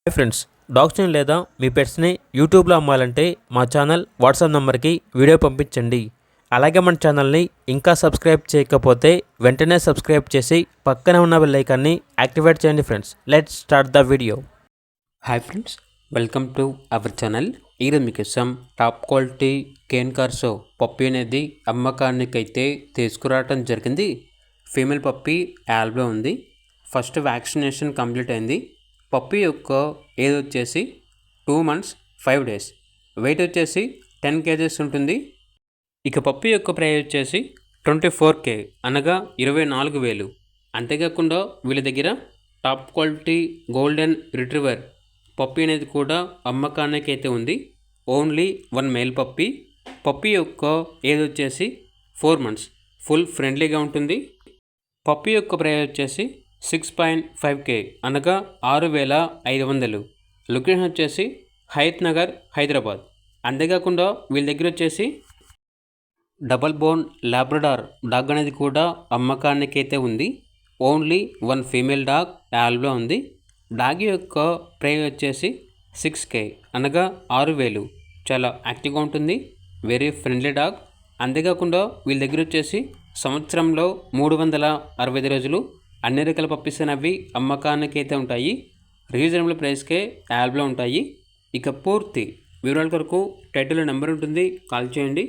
Hi friends, డాగ్స్ని లేదా మీ పెట్స్ని యూట్యూబ్లో అమ్మాలంటే మా ఛానల్ వాట్సాప్ నెంబర్కి వీడియో పంపించండి. అలాగే మన ఛానల్ని ఇంకా సబ్స్క్రైబ్ చేయకపోతే వెంటనే సబ్స్క్రైబ్ చేసి పక్కనే ఉన్న బెల్ ఐకాన్ని యాక్టివేట్ చేయండి. Friends, let's start the video. Hi friends, welcome to our channel. ఈరోజు మీకోసం టాప్ క్వాలిటీ కేన్ కార్సో పప్పి అనేది అమ్మకానికైతే తీసుకురావడం జరిగింది. ఫీమేల్ పప్పి యాల్బ్లో ఉంది. ఫస్ట్ వ్యాక్సినేషన్ కంప్లీట్ అయింది. పప్పి యొక్క ఏజ్ వచ్చేసి 2 months 5 days, వెయిట్ వచ్చేసి 10 kgs ఉంటుంది. ఇక పప్పి యొక్క ప్రైస్ వచ్చేసి 24K అనగా 24,000. అంతేకాకుండా వీళ్ళ దగ్గర టాప్ క్వాలిటీ గోల్డెన్ రిట్రీవర్ పప్పి అనేది కూడా అమ్మకానికి అయితే ఉంది. ఓన్లీ 1 male పప్పి. పప్పి యొక్క ఏజ్ వచ్చేసి 4 months, ఫుల్ ఫ్రెండ్లీగా ఉంటుంది. పప్పి యొక్క ప్రైస్ వచ్చేసి 6.5K అనగా 6,500. లొకేషన్ వచ్చేసి హయత్ నగర్, హైదరాబాద్. అంతేకాకుండా వీళ్ళ దగ్గర వచ్చేసి డబల్ బోన్ లాబ్రడార్ డాగ్ అనేది కూడా అమ్మకానికి అయితే ఉంది. ఓన్లీ 1 ఫీమేల్ డాగ్ యాల్బ్లో ఉంది. డాగ్ యొక్క ప్రైస్ వచ్చేసి 6K అనగా 6,000. చాలా యాక్టివ్గా ఉంటుంది, వెరీ ఫ్రెండ్లీ డాగ్. అంతేకాకుండా వీళ్ళ దగ్గర వచ్చేసి సంవత్సరంలో 365 రోజులు అన్ని రకాల పప్పీస్ అనేవి అమ్మకానికి అయితే ఉంటాయి. రీజనబుల్ ప్రైస్కే యాల్బ్లో ఉంటాయి. ఇక పూర్తి వివరాల కొరకు టైటిల్లో నెంబర్ ఉంటుంది, కాల్ చేయండి.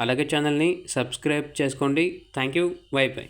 అలాగే ఛానల్ని సబ్స్క్రైబ్ చేసుకోండి. Thank you, by by.